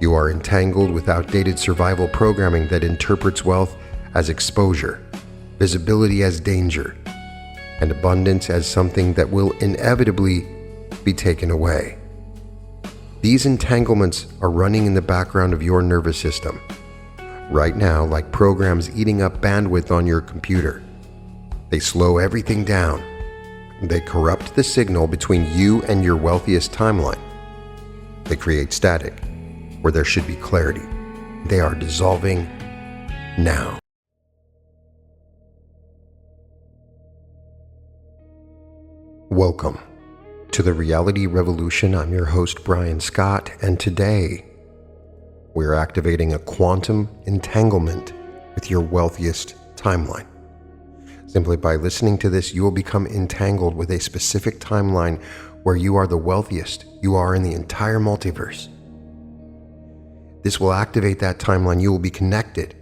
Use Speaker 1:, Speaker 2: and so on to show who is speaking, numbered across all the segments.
Speaker 1: You are entangled with outdated survival programming that interprets wealth as exposure, visibility as danger, and abundance as something that will inevitably be taken away. These entanglements are running in the background of your nervous system right now, like programs eating up bandwidth on your computer. They slow everything down. They corrupt the signal between you and your wealthiest timeline. They create static where there should be clarity. They are dissolving now. Welcome to the Reality Revolution. I'm your host, Brian Scott, and today we're activating a quantum entanglement with your wealthiest timeline. Simply by listening to this, you will become entangled with a specific timeline where you are the wealthiest you are in the entire multiverse. This will activate that timeline. You will be connected,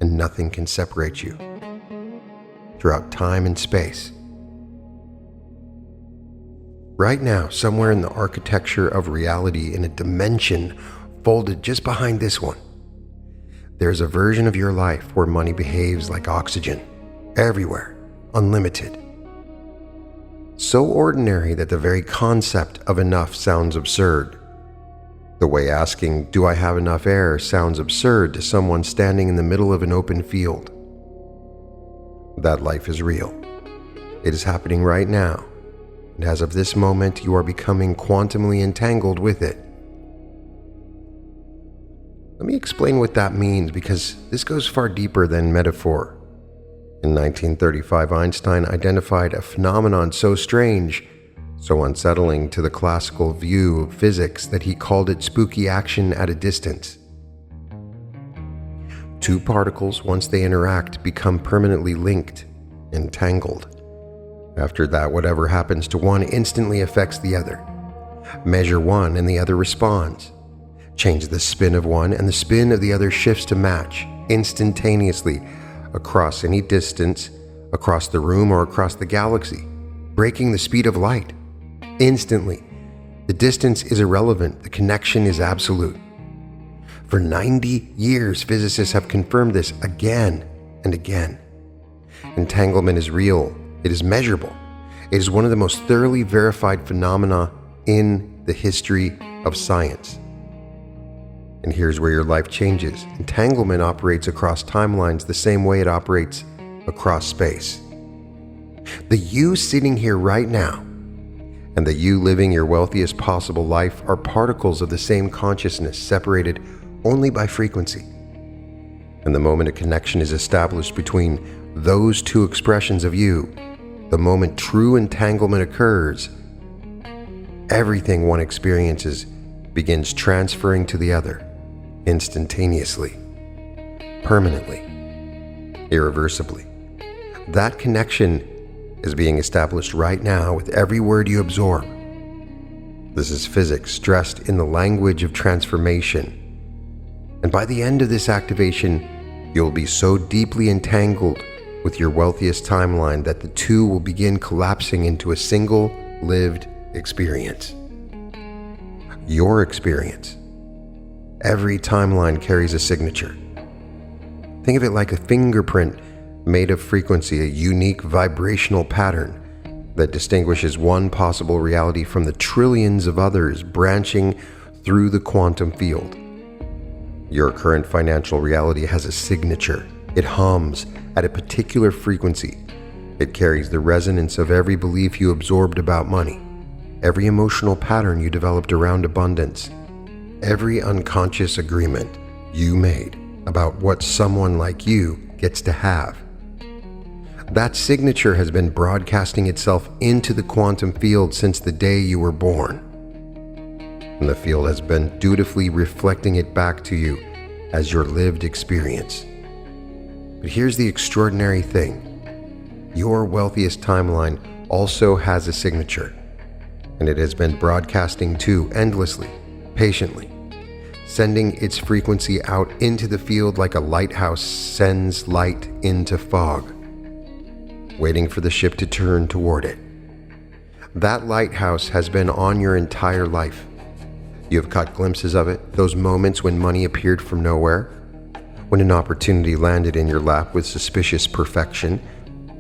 Speaker 1: and nothing can separate you throughout time and space. Right now, somewhere in the architecture of reality, in a dimension folded just behind this one, there's a version of your life where money behaves like oxygen, everywhere, unlimited. So ordinary that the very concept of enough sounds absurd. The way asking, "Do I have enough air?" sounds absurd to someone standing in the middle of an open field. That life is real. It is happening right now. And as of this moment, you are becoming quantumly entangled with it. Let me explain what that means, because this goes far deeper than metaphor. In 1935, Einstein identified a phenomenon so strange, so unsettling to the classical view of physics, that he called it spooky action at a distance. Two particles, once they interact, become permanently linked, entangled. After that, whatever happens to one instantly affects the other. Measure one and the other responds. Change the spin of one and the spin of the other shifts to match instantaneously across any distance, across the room or across the galaxy, breaking the speed of light. Instantly. The distance is irrelevant. The connection is absolute. For 90 years, physicists have confirmed this again and again. Entanglement is real. It is measurable. It is one of the most thoroughly verified phenomena in the history of science. And here's where your life changes. Entanglement operates across timelines the same way it operates across space. The you sitting here right now and the you living your wealthiest possible life are particles of the same consciousness, separated only by frequency. And the moment a connection is established between those two expressions of you, the moment true entanglement occurs, everything one experiences begins transferring to the other, instantaneously, permanently, irreversibly. That connection is being established right now with every word you absorb. This is physics dressed in the language of transformation. And by the end of this activation, you'll be so deeply entangled with your wealthiest timeline that the two will begin collapsing into a single lived experience. Your experience. Every timeline carries a signature. Think of it like a fingerprint made of frequency, a unique vibrational pattern that distinguishes one possible reality from the trillions of others branching through the quantum field. Your current financial reality has a signature. It hums at a particular frequency. It carries the resonance of every belief you absorbed about money, every emotional pattern you developed around abundance, every unconscious agreement you made about what someone like you gets to have. That signature has been broadcasting itself into the quantum field since the day you were born. And the field has been dutifully reflecting it back to you as your lived experience. But here's the extraordinary thing. Your wealthiest timeline also has a signature, and it has been broadcasting too endlessly, patiently, sending its frequency out into the field like a lighthouse sends light into fog, waiting for the ship to turn toward it. That lighthouse has been on your entire life, You have caught glimpses of it, those moments when money appeared from nowhere, when an opportunity landed in your lap with suspicious perfection,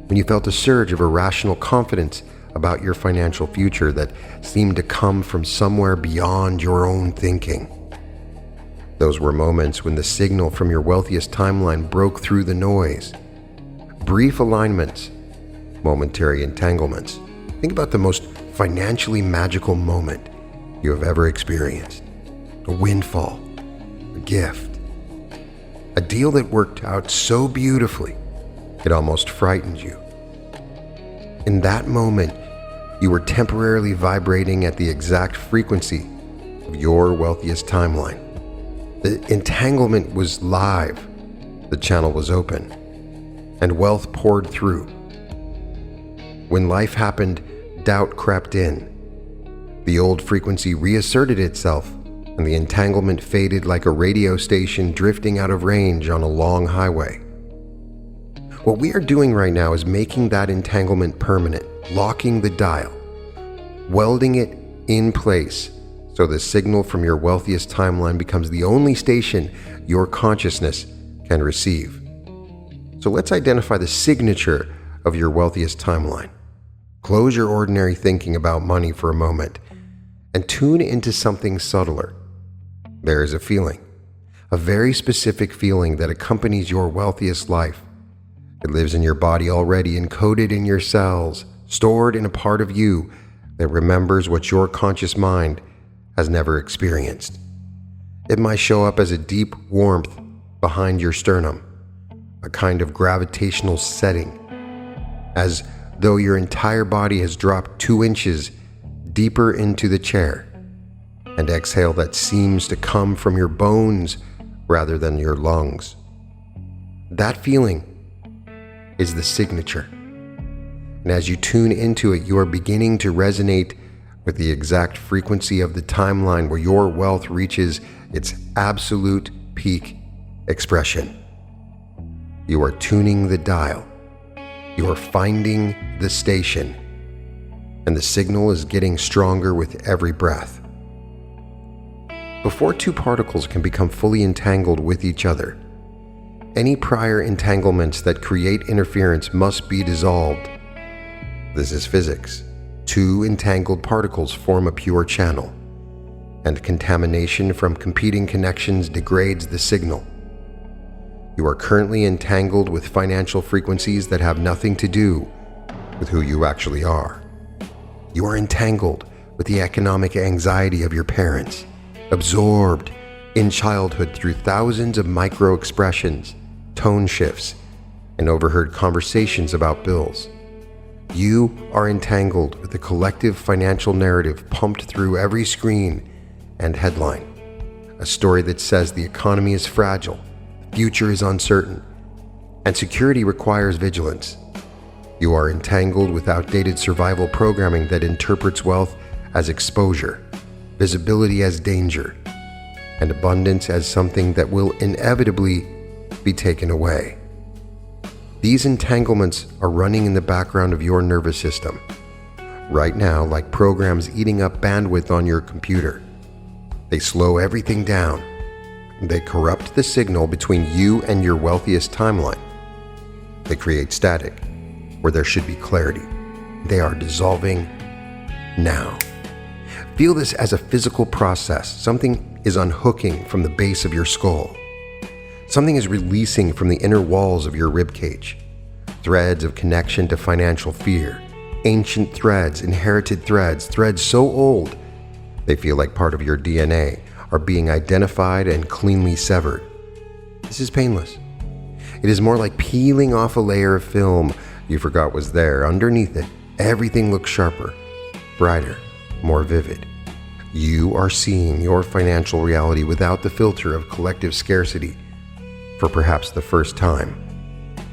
Speaker 1: when you felt a surge of irrational confidence about your financial future that seemed to come from somewhere beyond your own thinking. Those were moments when the signal from your wealthiest timeline broke through the noise. Brief alignments, momentary entanglements. Think about the most financially magical moment you have ever experienced. A windfall, a gift, a deal that worked out so beautifully it almost frightened you. In that moment, you were temporarily vibrating at the exact frequency of your wealthiest timeline. The entanglement was live, the channel was open, and wealth poured through. When life happened, doubt crept in. The old frequency reasserted itself, and the entanglement faded like a radio station drifting out of range on a long highway. What we are doing right now is making that entanglement permanent, locking the dial, welding it in place so the signal from your wealthiest timeline becomes the only station your consciousness can receive. So let's identify the signature of your wealthiest timeline. Close your ordinary thinking about money for a moment and tune into something subtler. There is a feeling, a very specific feeling that accompanies your wealthiest life. It lives in your body already, encoded in your cells, stored in a part of you that remembers what your conscious mind has never experienced. It might show up as a deep warmth behind your sternum, a kind of gravitational setting, as though your entire body has dropped 2 inches deeper into the chair, and exhale that seems to come from your bones rather than your lungs. That feeling is the signature. And as you tune into it, you are beginning to resonate with the exact frequency of the timeline where your wealth reaches its absolute peak expression. You are tuning the dial. You are finding the station. And the signal is getting stronger with every breath. Before 2 particles can become fully entangled with each other, any prior entanglements that create interference must be dissolved. This is physics. 2 entangled particles form a pure channel, and contamination from competing connections degrades the signal. You are currently entangled with financial frequencies that have nothing to do with who you actually are. You are entangled with the economic anxiety of your parents, absorbed in childhood through thousands of micro-expressions, tone shifts, and overheard conversations about bills. You are entangled with the collective financial narrative pumped through every screen and headline. A story that says the economy is fragile, the future is uncertain, and security requires vigilance. You are entangled with outdated survival programming that interprets wealth as exposure, visibility as danger, and abundance as something that will inevitably be taken away. These entanglements are running in the background of your nervous system, right now like programs eating up bandwidth on your computer. They slow everything down. They corrupt the signal between you and your wealthiest timeline. They create static where there should be clarity. They are dissolving now. Feel this as a physical process. Something is unhooking from the base of your skull. Something is releasing from the inner walls of your ribcage. Threads of connection to financial fear. Ancient threads, inherited threads, threads so old they feel like part of your DNA are being identified and cleanly severed. This is painless. It is more like peeling off a layer of film you forgot was there. Underneath it, everything looks sharper, brighter, more vivid. You are seeing your financial reality without the filter of collective scarcity for perhaps the first time.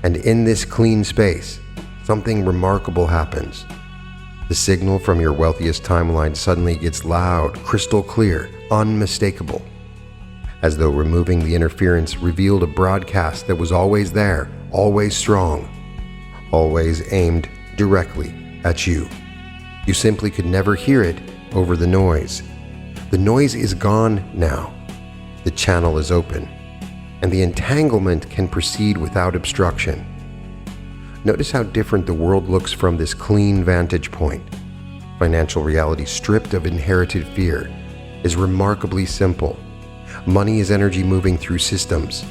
Speaker 1: And in this clean space, something remarkable happens. The signal from your wealthiest timeline suddenly gets loud, crystal clear, unmistakable, as though removing the interference revealed a broadcast that was always there, always strong, always aimed directly at you. You simply could never hear it over the noise. The noise is gone now. The channel is open, and the entanglement can proceed without obstruction. Notice how different the world looks from this clean vantage point. Financial reality, stripped of inherited fear, is remarkably simple. Money is energy moving through systems.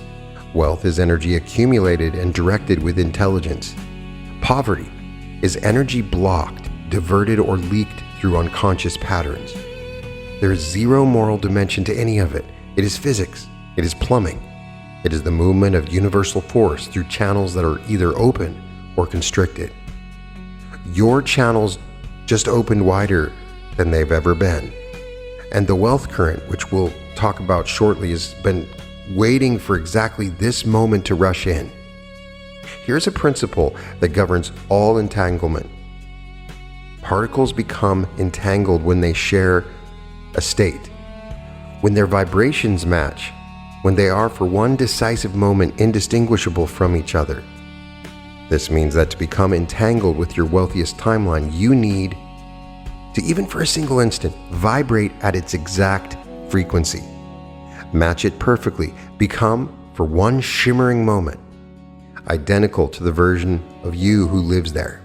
Speaker 1: Wealth is energy accumulated and directed with intelligence. Poverty is energy blocked, diverted, or leaked through unconscious patterns. There is zero moral dimension to any of it. It is physics. It is plumbing. It is the movement of universal force through channels that are either open or constricted. Your channels just opened wider than they've ever been. And the wealth current, which we'll talk about shortly, has been waiting for exactly this moment to rush in. Here's a principle that governs all entanglement. Particles become entangled when they share a state, when their vibrations match, when they are for one decisive moment indistinguishable from each other. This means that to become entangled with your wealthiest timeline, you need to, even for a single instant, vibrate at its exact frequency. Match it perfectly. Become, for one shimmering moment, identical to the version of you who lives there.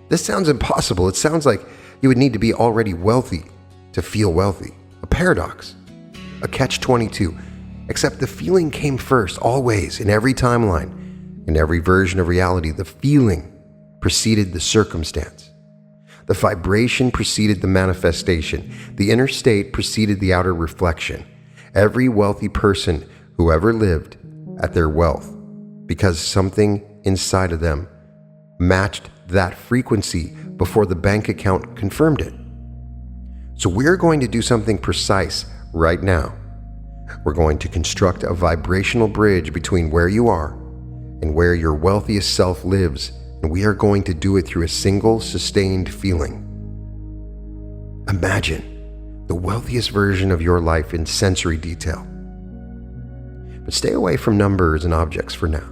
Speaker 1: This sounds impossible. It sounds like you would need to be already wealthy to feel wealthy. A paradox. A catch-22. Except the feeling came first, always, in every timeline. In every version of reality, the feeling preceded the circumstance. The vibration preceded the manifestation. The inner state preceded the outer reflection. Every wealthy person who ever lived at their wealth, because something inside of them matched that frequency before the bank account confirmed it. So we're going to do something precise right now. We're going to construct a vibrational bridge between where you are and where your wealthiest self lives, and we are going to do it through a single sustained feeling. Imagine the wealthiest version of your life in sensory detail. But stay away from numbers and objects for now.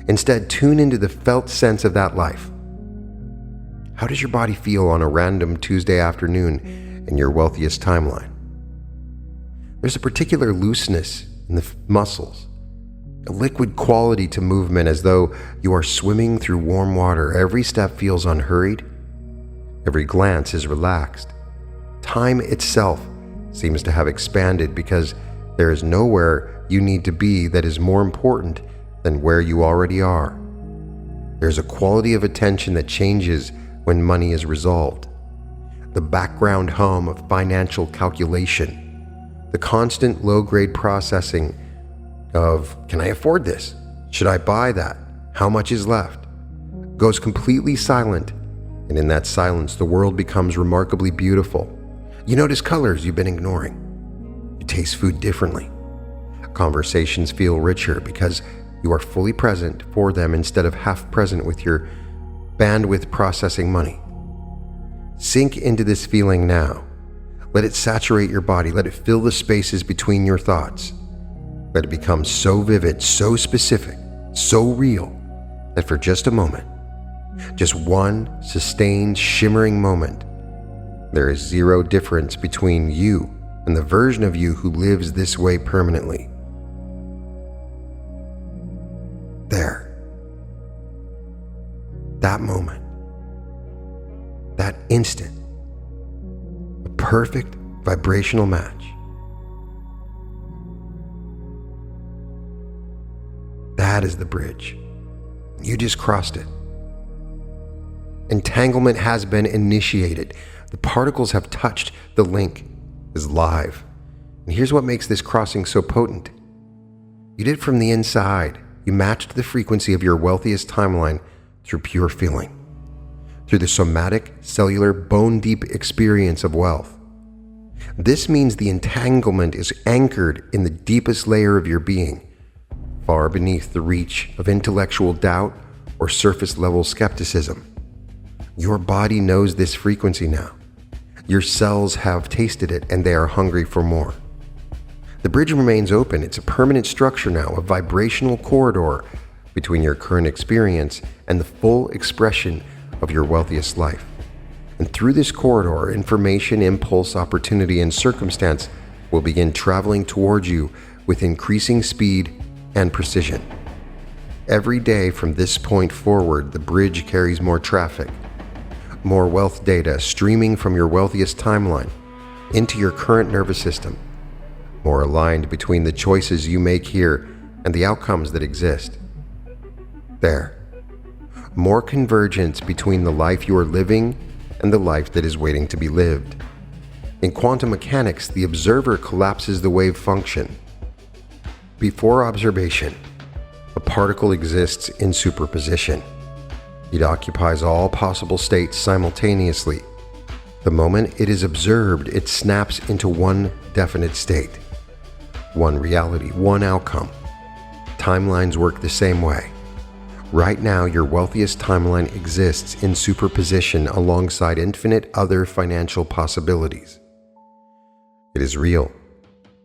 Speaker 1: Instead, tune into the felt sense of that life. How does your body feel on a random Tuesday afternoon in your wealthiest timeline? There's a particular looseness in the muscles, a liquid quality to movement, as though you are swimming through warm water. Every step feels unhurried. Every glance is relaxed. Time itself seems to have expanded because there is nowhere you need to be that is more important than where you already are. There's a quality of attention that changes when money is resolved. The background hum of financial calculation, the constant low-grade processing of, can I afford this? Should I buy that? How much is left? Goes completely silent, and in that silence, the world becomes remarkably beautiful. You notice colors you've been ignoring. You taste food differently. Conversations feel richer because you are fully present for them instead of half present with your bandwidth processing money. Sink into this feeling now. Let it saturate your body. Let it fill the spaces between your thoughts. Let it become so vivid, so specific, so real, that for just a moment, just one sustained, shimmering moment, there is zero difference between you and the version of you who lives this way permanently. There. That moment. That instant. A perfect vibrational match. That is the bridge. You just crossed it. Entanglement has been initiated. The particles have touched. The link is live. And here's what makes this crossing so potent. You did it from the inside. You matched the frequency of your wealthiest timeline through pure feeling, through the somatic, cellular, bone-deep experience of wealth. This means the entanglement is anchored in the deepest layer of your being, far beneath the reach of intellectual doubt or surface-level skepticism. Your body knows this frequency now. Your cells have tasted it, and they are hungry for more. The bridge remains open. It's a permanent structure now, a vibrational corridor between your current experience and the full expression of your wealthiest life. And through this corridor, information, impulse, opportunity, and circumstance will begin traveling towards you with increasing speed and precision. Every day from this point forward, the bridge carries more traffic, more wealth data streaming from your wealthiest timeline into your current nervous system, more aligned between the choices you make here and the outcomes that exist. There. More convergence between the life you are living and the life that is waiting to be lived. In quantum mechanics, the observer collapses the wave function. Before observation, a particle exists in superposition. It occupies all possible states simultaneously. The moment it is observed, it snaps into one definite state, one reality, one outcome. Timelines work the same way. Right now, your wealthiest timeline exists in superposition alongside infinite other financial possibilities. It is real,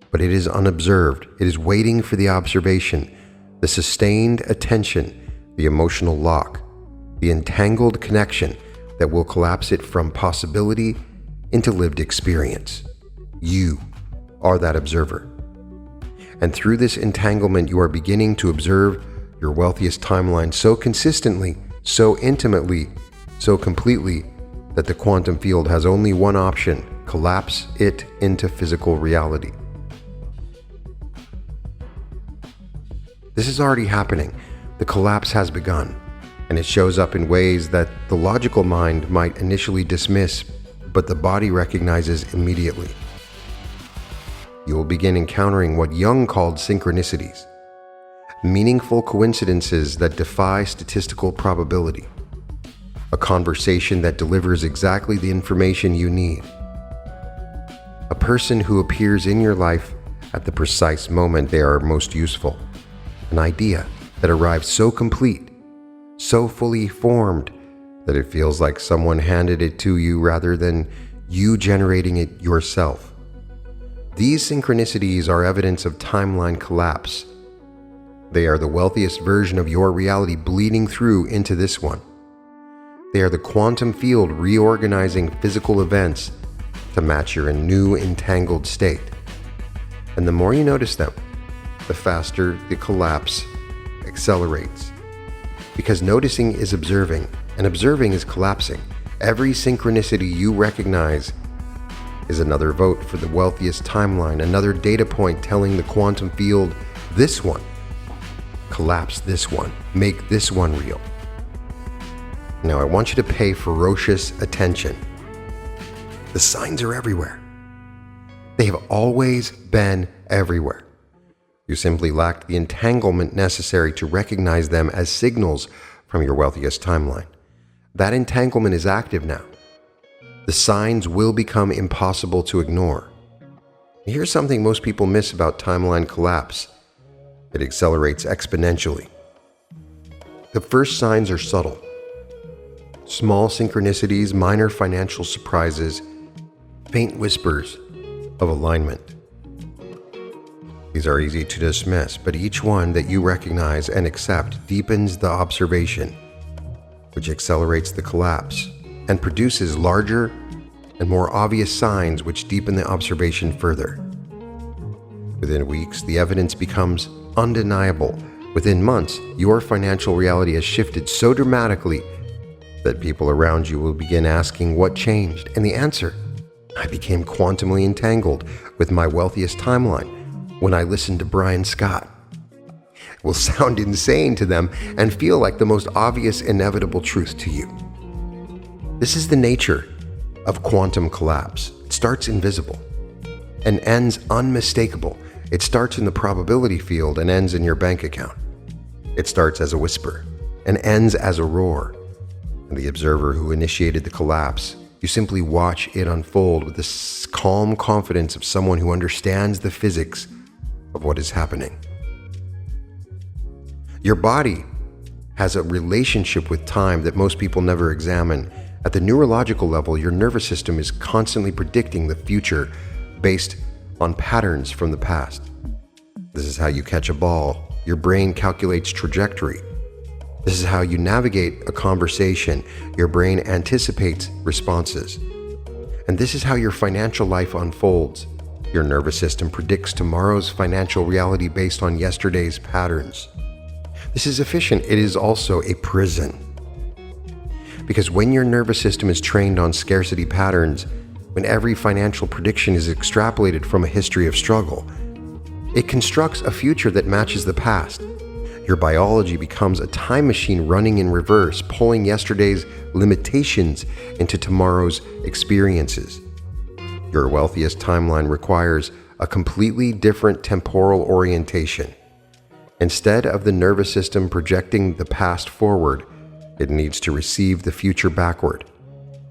Speaker 1: but it is unobserved. It is waiting for the observation, the sustained attention, the emotional lock, the entangled connection that will collapse it from possibility into lived experience. You are that observer. And through this entanglement, you are beginning to observe your wealthiest timeline so consistently, so intimately, so completely that the quantum field has only one option: collapse it into physical reality. This is already happening. The collapse has begun, and it shows up in ways that the logical mind might initially dismiss, but the body recognizes immediately. You will begin encountering what Jung called synchronicities, meaningful coincidences that defy statistical probability, a conversation that delivers exactly the information you need, a person who appears in your life at the precise moment they are most useful, an idea that arrives so complete, so fully formed, that it feels like someone handed it to you rather than you generating it yourself. These synchronicities are evidence of timeline collapse. They are the wealthiest version of your reality bleeding through into this one. They are the quantum field reorganizing physical events to match your new entangled state. And the more you notice them, the faster the collapse accelerates. Because noticing is observing, and observing is collapsing. Every synchronicity you recognize is another vote for the wealthiest timeline, another data point telling the quantum field, this one, collapse this one, make this one real. Now I want you to pay ferocious attention. The signs are everywhere. They have always been everywhere. You simply lacked the entanglement necessary to recognize them as signals from your wealthiest timeline. That entanglement is active now. The signs will become impossible to ignore. Here's something most people miss about timeline collapse. It accelerates exponentially. The first signs are subtle. Small synchronicities, minor financial surprises, faint whispers of alignment. These are easy to dismiss, but each one that you recognize and accept deepens the observation, which accelerates the collapse and produces larger and more obvious signs which deepen the observation further. Within weeks, the evidence becomes undeniable. Within months, your financial reality has shifted so dramatically that people around you will begin asking what changed, and the answer: I became quantumly entangled with my wealthiest timeline when I listened to Brian Scott. It will sound insane to them and feel like the most obvious, inevitable truth to you. This is the nature of quantum collapse. It starts invisible and ends unmistakable. It starts in the probability field and ends in your bank account. It starts as a whisper and ends as a roar. And the observer who initiated the collapse, you simply watch it unfold with the calm confidence of someone who understands the physics of what is happening. Your body has a relationship with time that most people never examine. At the neurological level, your nervous system is constantly predicting the future based on patterns from the past. This is how you catch a ball. Your brain calculates trajectory. This is how you navigate a conversation. Your brain anticipates responses. And this is how your financial life unfolds. Your nervous system predicts tomorrow's financial reality based on yesterday's patterns. This is efficient. It is also a prison. Because when your nervous system is trained on scarcity patterns, when every financial prediction is extrapolated from a history of struggle, it constructs a future that matches the past. Your biology becomes a time machine running in reverse, pulling yesterday's limitations into tomorrow's experiences. Your wealthiest timeline requires a completely different temporal orientation. Instead of the nervous system projecting the past forward, it needs to receive the future backward.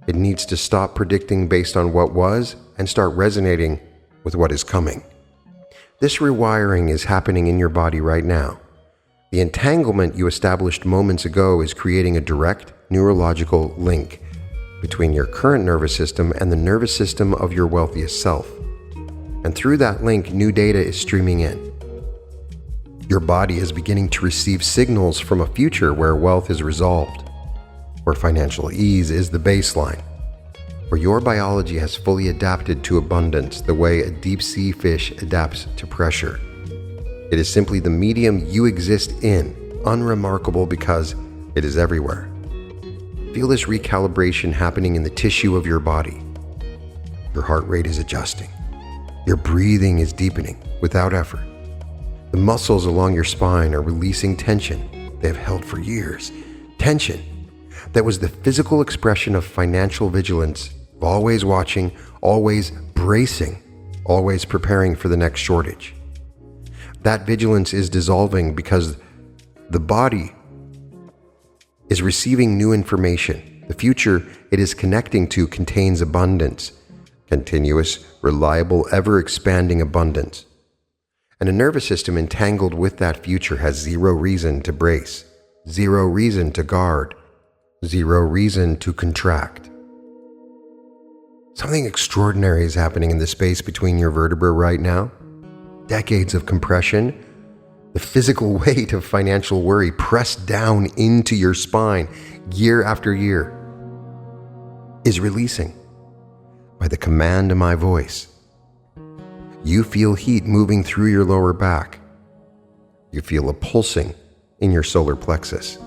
Speaker 1: It needs to stop predicting based on what was and start resonating with what is coming. This rewiring is happening in your body right now. The entanglement you established moments ago is creating a direct neurological link between your current nervous system and the nervous system of your wealthiest self. And through that link, new data is streaming in. Your body is beginning to receive signals from a future where wealth is resolved, where financial ease is the baseline, where your biology has fully adapted to abundance the way a deep-sea fish adapts to pressure. It is simply the medium you exist in, unremarkable because it is everywhere. Feel this recalibration happening in the tissue of your body. Your heart rate is adjusting. Your breathing is deepening without effort. The muscles along your spine are releasing tension they have held for years. Tension that was the physical expression of financial vigilance, always watching, always bracing, always preparing for the next shortage. That vigilance is dissolving because the body is receiving new information. The future it is connecting to contains abundance, continuous, reliable, ever-expanding abundance. And a nervous system entangled with that future has zero reason to brace, zero reason to guard, zero reason to contract. Something extraordinary is happening in the space between your vertebrae right now. Decades of compression, the physical weight of financial worry pressed down into your spine year after year is releasing by the command of my voice. You feel heat moving through your lower back. You feel a pulsing in your solar plexus.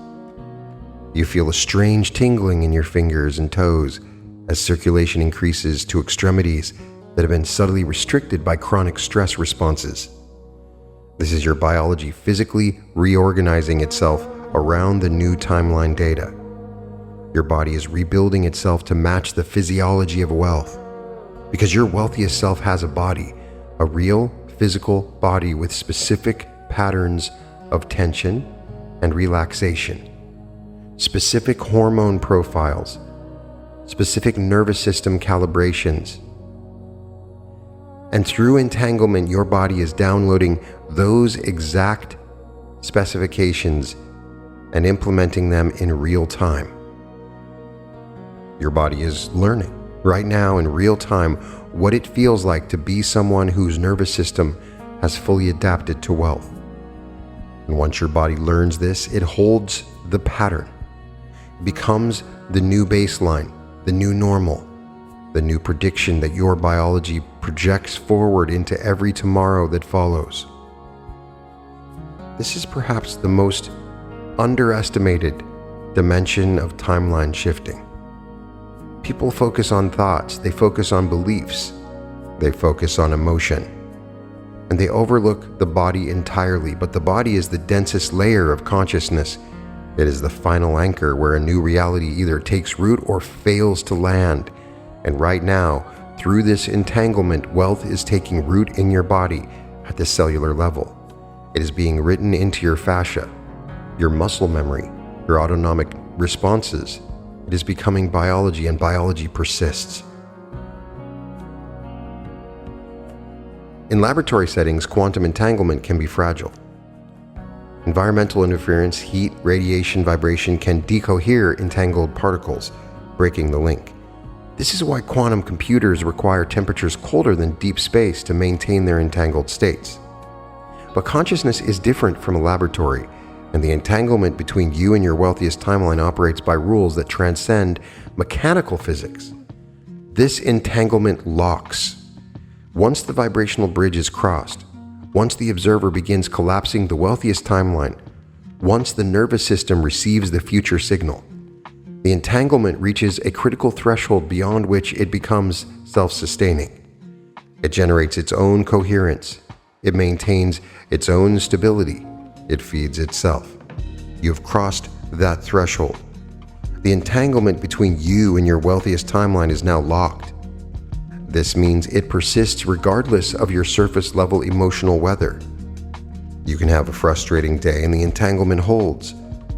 Speaker 1: You feel a strange tingling in your fingers and toes as circulation increases to extremities that have been subtly restricted by chronic stress responses. This is your biology physically reorganizing itself around the new timeline data. Your body is rebuilding itself to match the physiology of wealth, because your wealthiest self has a body, a real physical body with specific patterns of tension and relaxation, specific hormone profiles, specific nervous system calibrations. And through entanglement, your body is downloading those exact specifications and implementing them in real time. Your body is learning right now in real time what it feels like to be someone whose nervous system has fully adapted to wealth. And once your body learns this, it holds the pattern. It becomes the new baseline, the new normal, the new prediction that your biology projects forward into every tomorrow that follows. This is perhaps the most underestimated dimension of timeline shifting. People focus on thoughts, they focus on beliefs, they focus on emotion, and they overlook the body entirely. But the body is the densest layer of consciousness. It is the final anchor where a new reality either takes root or fails to land. And right now, through this entanglement, wealth is taking root in your body at the cellular level. It is being written into your fascia, your muscle memory, your autonomic responses. It is becoming biology, and biology persists. In laboratory settings, quantum entanglement can be fragile. Environmental interference, heat, radiation, vibration can decohere entangled particles, breaking the link. This is why quantum computers require temperatures colder than deep space to maintain their entangled states. But consciousness is different from a laboratory, and the entanglement between you and your wealthiest timeline operates by rules that transcend mechanical physics. This entanglement locks. Once the vibrational bridge is crossed, once the observer begins collapsing the wealthiest timeline, once the nervous system receives the future signal, the entanglement reaches a critical threshold beyond which it becomes self-sustaining. It generates its own coherence. It maintains its own stability. It feeds itself. You have crossed that threshold. The entanglement between you and your wealthiest timeline is now locked. This means it persists regardless of your surface-level emotional weather. You can have a frustrating day and the entanglement holds.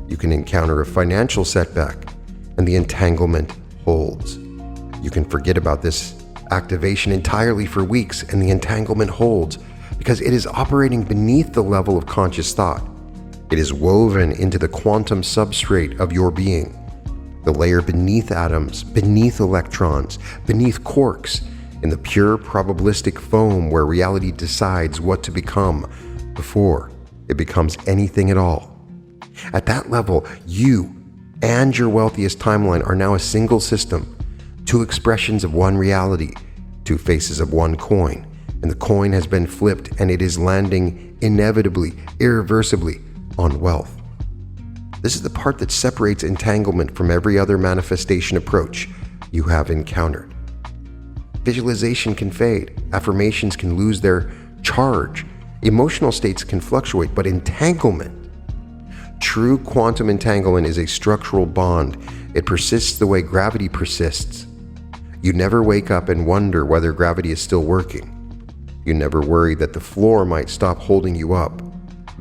Speaker 1: You can encounter a financial setback and the entanglement holds. You can forget about this activation entirely for weeks and the entanglement holds because it is operating beneath the level of conscious thought. It is woven into the quantum substrate of your being, the layer beneath atoms, beneath electrons, beneath quarks, in the pure probabilistic foam where reality decides what to become before it becomes anything at all. At that level, you and your wealthiest timeline are now a single system, two expressions of one reality, two faces of one coin, and the coin has been flipped and it is landing inevitably, irreversibly on wealth. This is the part that separates entanglement from every other manifestation approach you have encountered. Visualization can fade, affirmations can lose their charge, emotional states can fluctuate, but entanglement, true quantum entanglement, is a structural bond. It persists the way gravity persists. You never wake up and wonder whether gravity is still working. You never worry that the floor might stop holding you up.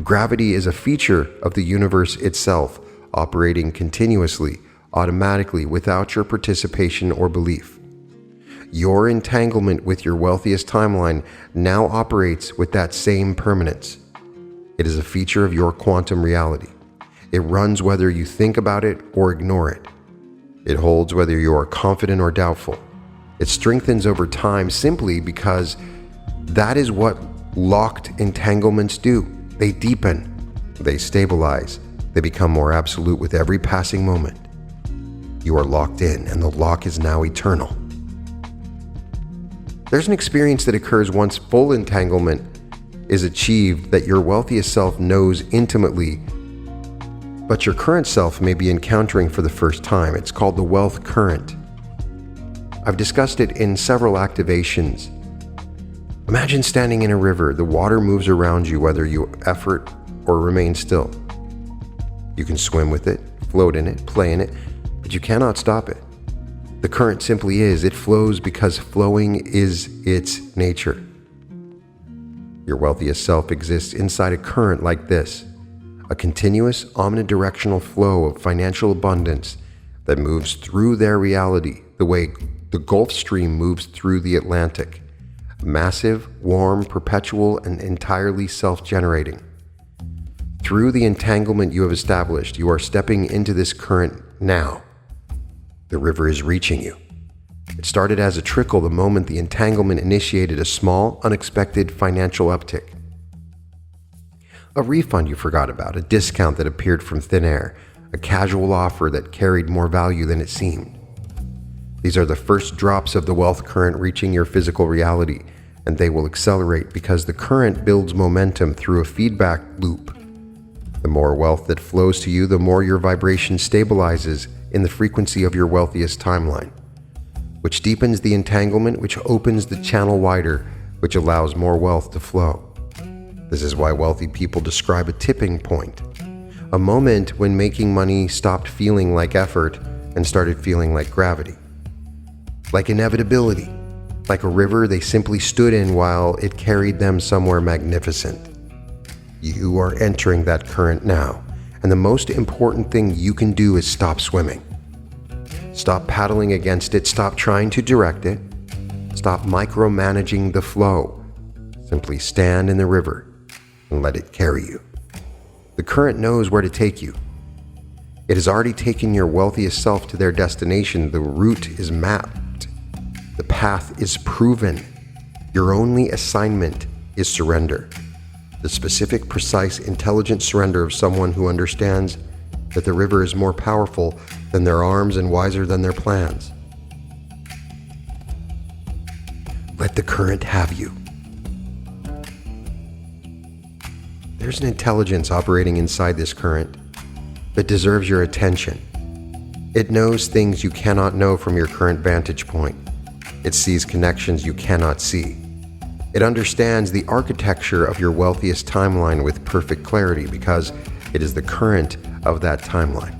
Speaker 1: Gravity is a feature of the universe itself, operating continuously, automatically, without your participation or belief. Your entanglement with your wealthiest timeline now operates with that same permanence. It is a feature of your quantum reality. It runs whether you think about it or ignore it. It holds whether you are confident or doubtful. It strengthens over time simply because that is what locked entanglements do. They deepen, they stabilize, they become more absolute with every passing moment. You are locked in, and the lock is now eternal. There's an experience that occurs once full entanglement is achieved that your wealthiest self knows intimately, but your current self may be encountering for the first time. It's called the wealth current. I've discussed it in several activations. Imagine standing in a river. The water moves around you whether you effort or remain still. You can swim with it, float in it, play in it, but you cannot stop it. The current simply is. It flows because flowing is its nature. Your wealthiest self exists inside a current like this, a continuous omnidirectional flow of financial abundance that moves through their reality the way the Gulf Stream moves through the Atlantic. Massive, warm, perpetual, and entirely self-generating. Through the entanglement you have established, you are stepping into this current now. The river is reaching you. It started as a trickle the moment the entanglement initiated a small, unexpected financial uptick. A refund you forgot about, a discount that appeared from thin air, a casual offer that carried more value than it seemed. These are the first drops of the wealth current reaching your physical reality, and they will accelerate because the current builds momentum through a feedback loop. The more wealth that flows to you, the more your vibration stabilizes in the frequency of your wealthiest timeline, which deepens the entanglement, which opens the channel wider, which allows more wealth to flow. This is why wealthy people describe a tipping point, a moment when making money stopped feeling like effort and started feeling like gravity, like inevitability, like a river they simply stood in while it carried them somewhere magnificent. You are entering that current now, and the most important thing you can do is stop swimming. Stop paddling against it, stop trying to direct it, stop micromanaging the flow. Simply stand in the river and let it carry you. The current knows where to take you. It has already taken your wealthiest self to their destination. The route is mapped. The path is proven. Your only assignment is surrender. The the specific, precise, intelligent surrender of someone who understands that the river is more powerful than their arms and wiser than their plans. Let the current have you. There's an intelligence operating inside this current that deserves your attention. It knows things you cannot know from your current vantage point. It sees connections you cannot see. It understands the architecture of your wealthiest timeline with perfect clarity because it is the current of that timeline.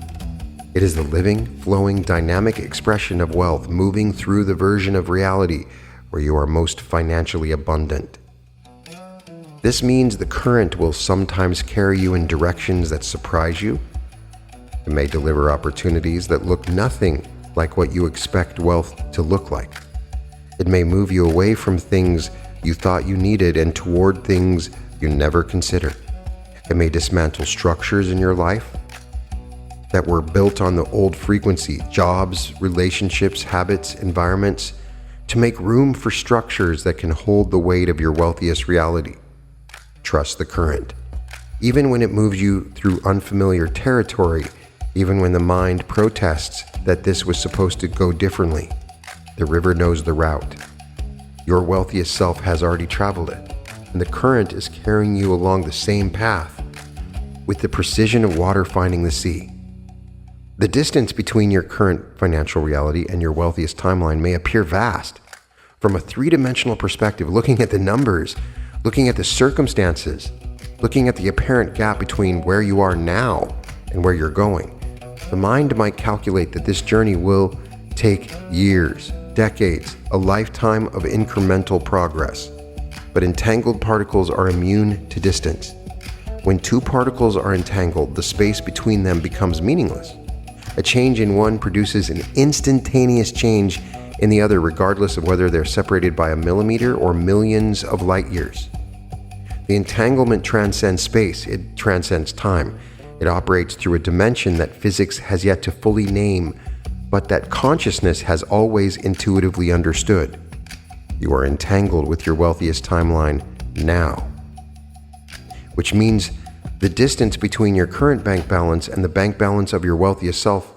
Speaker 1: It is the living, flowing, dynamic expression of wealth moving through the version of reality where you are most financially abundant. This means the current will sometimes carry you in directions that surprise you. It may deliver opportunities that look nothing like what you expect wealth to look like. It may move you away from things you thought you needed and toward things you never considered. It may dismantle structures in your life that were built on the old frequency, jobs, relationships, habits, environments, to make room for structures that can hold the weight of your wealthiest reality. Trust the current. Even when it moves you through unfamiliar territory, even when the mind protests that this was supposed to go differently, the river knows the route. Your wealthiest self has already traveled it, and the current is carrying you along the same path with the precision of water finding the sea. The distance between your current financial reality and your wealthiest timeline may appear vast. From a three-dimensional perspective, looking at the numbers, looking at the circumstances, looking at the apparent gap between where you are now and where you're going, the mind might calculate that this journey will take years, decades, a lifetime of incremental progress. But entangled particles are immune to distance. When two particles are entangled, the space between them becomes meaningless. A change in one produces an instantaneous change in the other, regardless of whether they're separated by a millimeter or millions of light years. The entanglement transcends space, it transcends time. It operates through a dimension that physics has yet to fully name, but that consciousness has always intuitively understood. You are entangled with your wealthiest timeline now, which means the distance between your current bank balance and the bank balance of your wealthiest self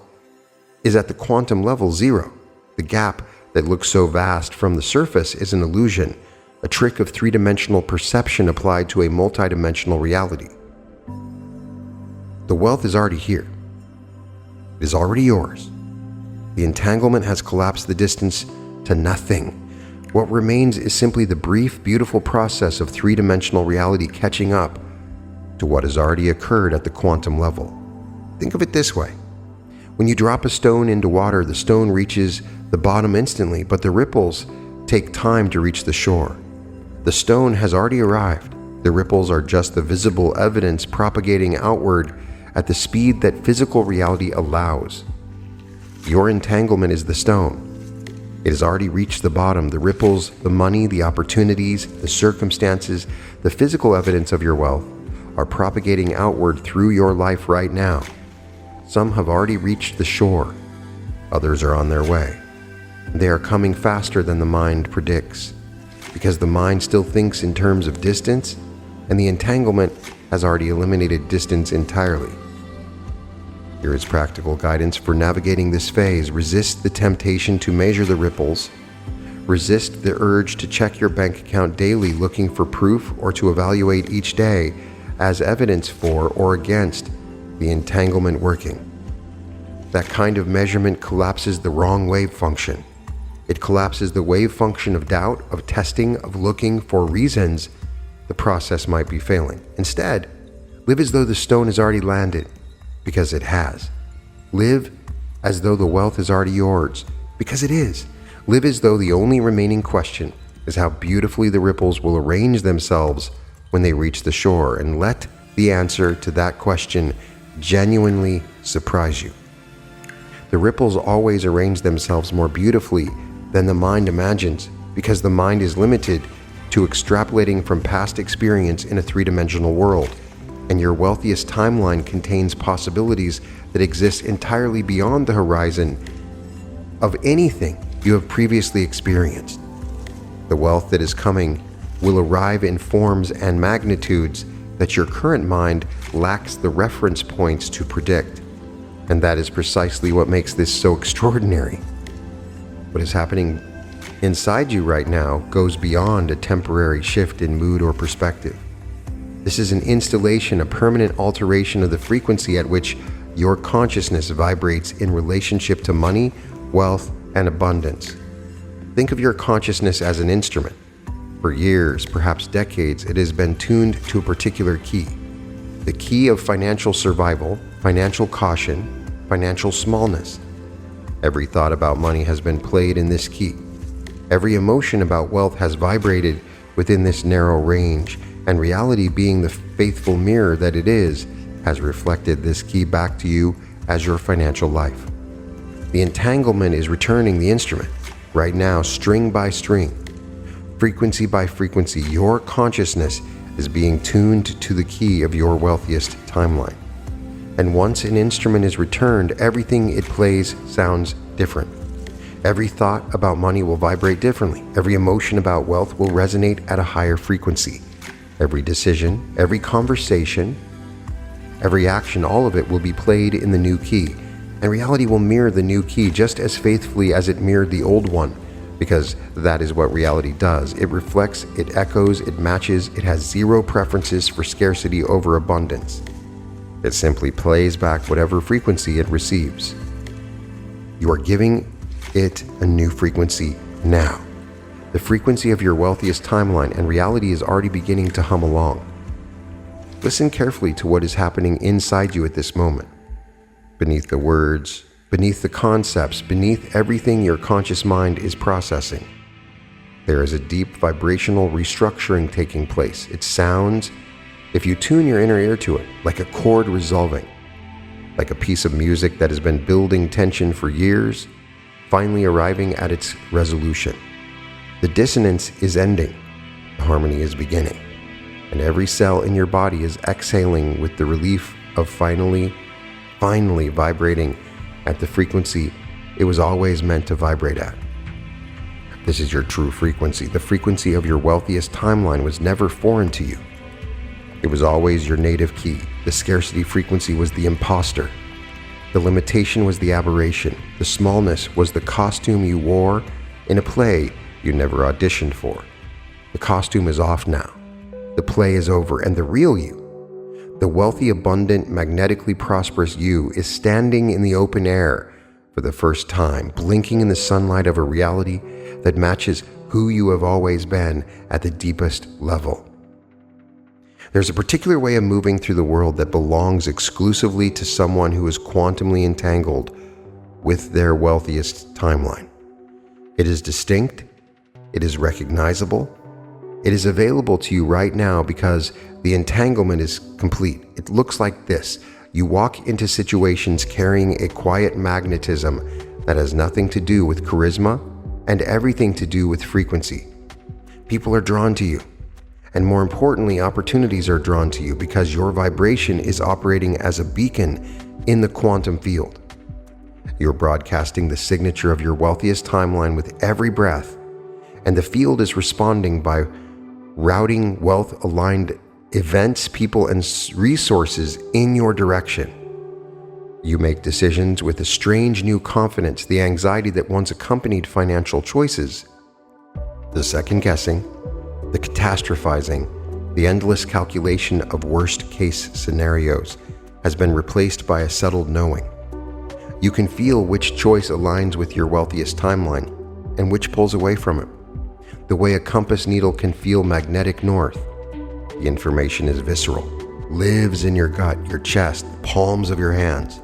Speaker 1: is at the quantum level zero. The gap that looks so vast from the surface is an illusion, a trick of three-dimensional perception applied to a multidimensional reality. The wealth is already here. It is already yours. The entanglement has collapsed the distance to nothing. What remains is simply the brief, beautiful process of three-dimensional reality catching up to what has already occurred at the quantum level. Think of it this way. When you drop a stone into water, the stone reaches the bottom instantly, but the ripples take time to reach the shore. The stone has already arrived. The ripples are just the visible evidence propagating outward at the speed that physical reality allows. Your entanglement is the stone. It has already reached the bottom. The ripples, the money, the opportunities, the circumstances, the physical evidence of your wealth are propagating outward through your life right now. Some have already reached the shore. Others are on their way. They are coming faster than the mind predicts, because the mind still thinks in terms of distance, and the entanglement has already eliminated distance entirely. Here is practical guidance for navigating this phase. Resist the temptation to measure the ripples. Resist the urge to check your bank account daily looking for proof or to evaluate each day as evidence for or against the entanglement working. That kind of measurement collapses the wrong wave function. It collapses the wave function of doubt, of testing, of looking for reasons the process might be failing. Instead, live as though the stone has already landed, because it has. Live as though the wealth is already yours, because it is. Live as though the only remaining question is how beautifully the ripples will arrange themselves when they reach the shore, and let the answer to that question genuinely surprise you. The ripples always arrange themselves more beautifully than the mind imagines, because the mind is limited to extrapolating from past experience in a three-dimensional world, and your wealthiest timeline contains possibilities that exist entirely beyond the horizon of anything you have previously experienced. The wealth that is coming will arrive in forms and magnitudes that your current mind lacks the reference points to predict. And that is precisely what makes this so extraordinary. What is happening inside you right now goes beyond a temporary shift in mood or perspective. This is an installation, a permanent alteration of the frequency at which your consciousness vibrates in relationship to money, wealth, and abundance. Think of your consciousness as an instrument. For years, perhaps decades, it has been tuned to a particular key. The key of financial survival, financial caution, financial smallness. Every thought about money has been played in this key. Every emotion about wealth has vibrated within this narrow range, and reality, being the faithful mirror that it is, has reflected this key back to you as your financial life. The entanglement is returning the instrument. Right now, string by string, frequency by frequency, your consciousness is being tuned to the key of your wealthiest timeline. And once an instrument is returned, everything it plays sounds different. Every thought about money will vibrate differently. Every emotion about wealth will resonate at a higher frequency. Every decision, every conversation, every action, all of it will be played in the new key. And reality will mirror the new key just as faithfully as it mirrored the old one, because that is what reality does. It reflects, it echoes, it matches, it has zero preferences for scarcity over abundance. It simply plays back whatever frequency it receives. You are giving it a new frequency now. The frequency of your wealthiest timeline, and reality is already beginning to hum along. Listen carefully to what is happening inside you at this moment. Beneath the words, beneath the concepts, beneath everything your conscious mind is processing, there is a deep vibrational restructuring taking place. It sounds, if you tune your inner ear to it, like a chord resolving, like a piece of music that has been building tension for years, finally arriving at its resolution. The dissonance is ending, the harmony is beginning, and every cell in your body is exhaling with the relief of finally vibrating at the frequency it was always meant to vibrate at. This is your true frequency. The frequency of your wealthiest timeline was never foreign to you. It was always your native key. The scarcity frequency was the imposter. The limitation was the aberration. The smallness was the costume you wore in a play you never auditioned for. The costume is off now. The play is over, and the real you, the wealthy, abundant, magnetically prosperous you, is standing in the open air for the first time, blinking in the sunlight of a reality that matches who you have always been at the deepest level. There's a particular way of moving through the world that belongs exclusively to someone who is quantumly entangled with their wealthiest timeline. It is distinct, it is recognizable, it is available to you right now because the entanglement is complete. It looks like this. You walk into situations carrying a quiet magnetism that has nothing to do with charisma and everything to do with frequency. People are drawn to you. And more importantly, opportunities are drawn to you because your vibration is operating as a beacon in the quantum field. You're broadcasting the signature of your wealthiest timeline with every breath, and the field is responding by routing wealth-aligned events, people, and resources in your direction. You make decisions with a strange new confidence. The anxiety that once accompanied financial choices, the second-guessing, the catastrophizing, the endless calculation of worst-case scenarios has been replaced by a settled knowing. You can feel which choice aligns with your wealthiest timeline and which pulls away from it. The way a compass needle can feel magnetic north. The information is visceral, lives in your gut, your chest, the palms of your hands.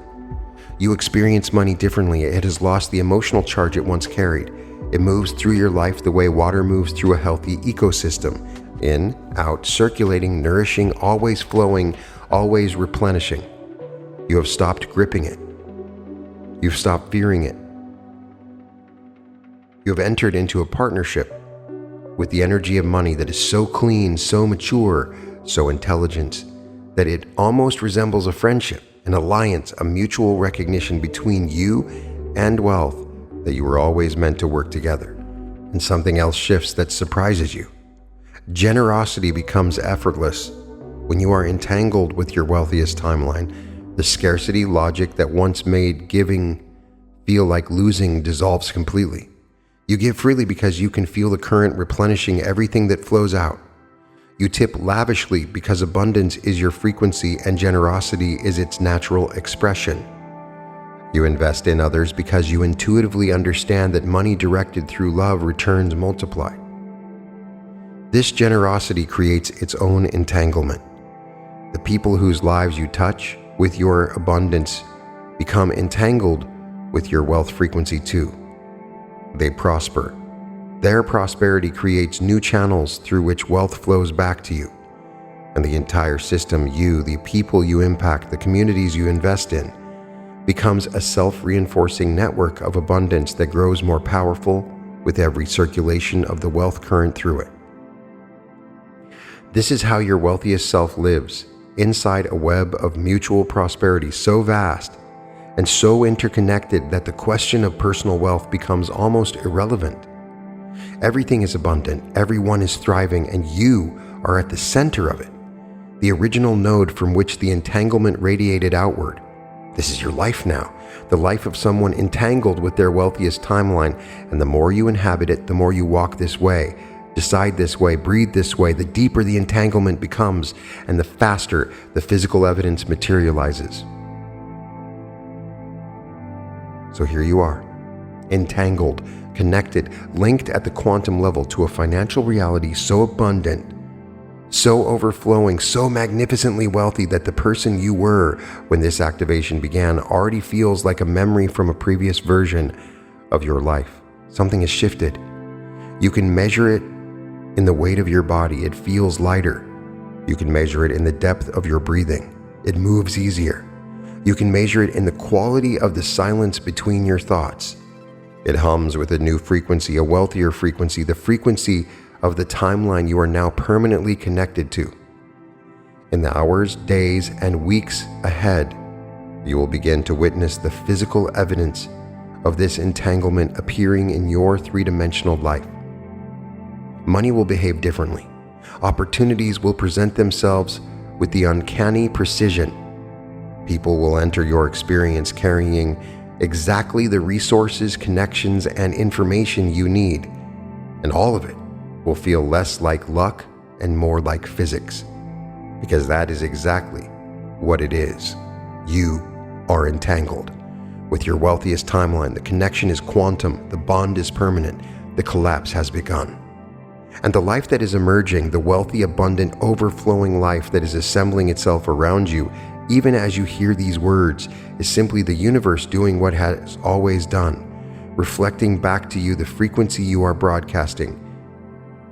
Speaker 1: You experience money differently. It has lost the emotional charge it once carried. It moves through your life the way water moves through a healthy ecosystem. In, out, circulating, nourishing, always flowing, always replenishing. You have stopped gripping it. You've stopped fearing it. You have entered into a partnership with the energy of money that is so clean, so mature, so intelligent, that it almost resembles a friendship, an alliance, a mutual recognition between you and wealth that you were always meant to work together. And something else shifts that surprises you. Generosity becomes effortless. When you are entangled with your wealthiest timeline, the scarcity logic that once made giving feel like losing dissolves completely. You give freely because you can feel the current replenishing everything that flows out. You tip lavishly because abundance is your frequency and generosity is its natural expression. You invest in others because you intuitively understand that money directed through love returns multiplied. This generosity creates its own entanglement. The people whose lives you touch with your abundance become entangled with your wealth frequency too. They prosper. Their prosperity creates new channels through which wealth flows back to you. And the entire system, you, the people you impact, the communities you invest in, becomes a self-reinforcing network of abundance that grows more powerful with every circulation of the wealth current through it. This is how your wealthiest self lives, inside a web of mutual prosperity so vast and so interconnected that the question of personal wealth becomes almost irrelevant. Everything is abundant, everyone is thriving, and you are at the center of it, the original node from which the entanglement radiated outward. This is your life now, the life of someone entangled with their wealthiest timeline, and the more you inhabit it, the more you walk this way, decide this way, breathe this way, the deeper the entanglement becomes, and the faster the physical evidence materializes. So here you are, entangled, connected, linked at the quantum level to a financial reality so abundant, so overflowing, so magnificently wealthy that the person you were when this activation began already feels like a memory from a previous version of your life. Something has shifted. You can measure it in the weight of your body. It feels lighter. You can measure it in the depth of your breathing. It moves easier. You can measure it in the quality of the silence between your thoughts. It hums with a new frequency, a wealthier frequency, the frequency of the timeline you are now permanently connected to. In the hours, days, and weeks ahead, you will begin to witness the physical evidence of this entanglement appearing in your three-dimensional life. Money will behave differently. Opportunities will present themselves with the uncanny precision. People will enter your experience carrying exactly the resources, connections, and information you need, and all of it will feel less like luck and more like physics, because that is exactly what it is. You are entangled with your wealthiest timeline. The connection is quantum, the bond is permanent, the collapse has begun. And the life that is emerging, the wealthy, abundant, overflowing life that is assembling itself around you, even as you hear these words, is simply the universe doing what it has always done, reflecting back to you the frequency you are broadcasting.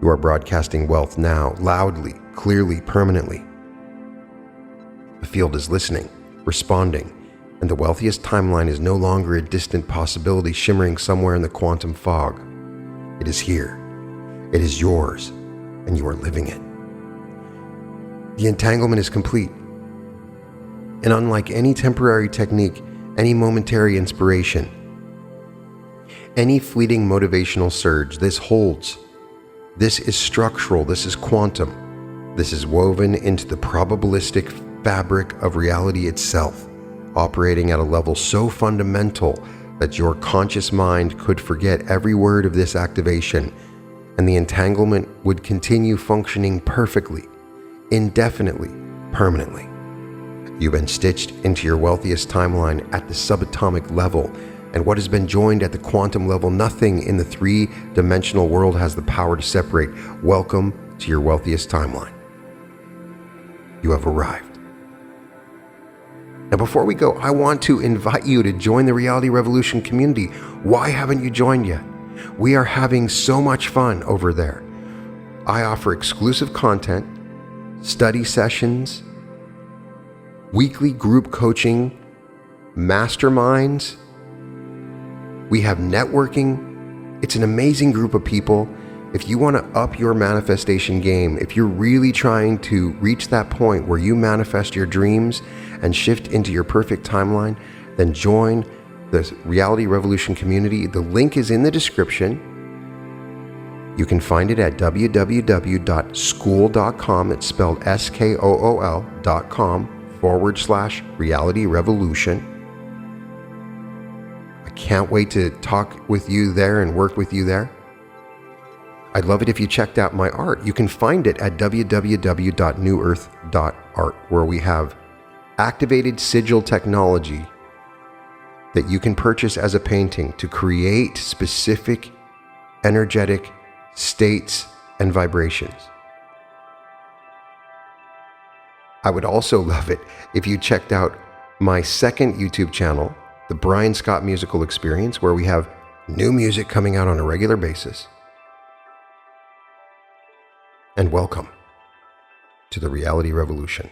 Speaker 1: You are broadcasting wealth now, loudly, clearly, permanently. The field is listening, responding, and the wealthiest timeline is no longer a distant possibility shimmering somewhere in the quantum fog. It is here. It is yours, and you are living it. The entanglement is complete. And unlike any temporary technique, any momentary inspiration, any fleeting motivational surge, this holds. This is structural, this is quantum. This is woven into the probabilistic fabric of reality itself, operating at a level so fundamental that your conscious mind could forget every word of this activation, and the entanglement would continue functioning perfectly, indefinitely, permanently. You've been stitched into your wealthiest timeline at the subatomic level, and what has been joined at the quantum level, nothing in the three-dimensional world has the power to separate. Welcome to your wealthiest timeline. You have arrived. Now, before we go, I want to invite you to join the Reality Revolution community. Why haven't you joined yet? We are having so much fun over there. I offer exclusive content, study sessions, weekly group coaching, masterminds. We have networking. It's an amazing group of people. If you want to up your manifestation game, if you're really trying to reach that point where you manifest your dreams and shift into your perfect timeline, then join the Reality Revolution community. The link is in the description. You can find it at www.skool.com. It's spelled SKOOL.com/reality revolution. I can't wait to talk with you there and work with you there. I'd love it if you checked out my art. You can find it at www.newearth.art, where we have activated sigil technology that you can purchase as a painting to create specific energetic states and vibrations. I would also love it if you checked out my second YouTube channel, The Brian Scott Musical Experience, where we have new music coming out on a regular basis. And welcome to the Reality Revolution.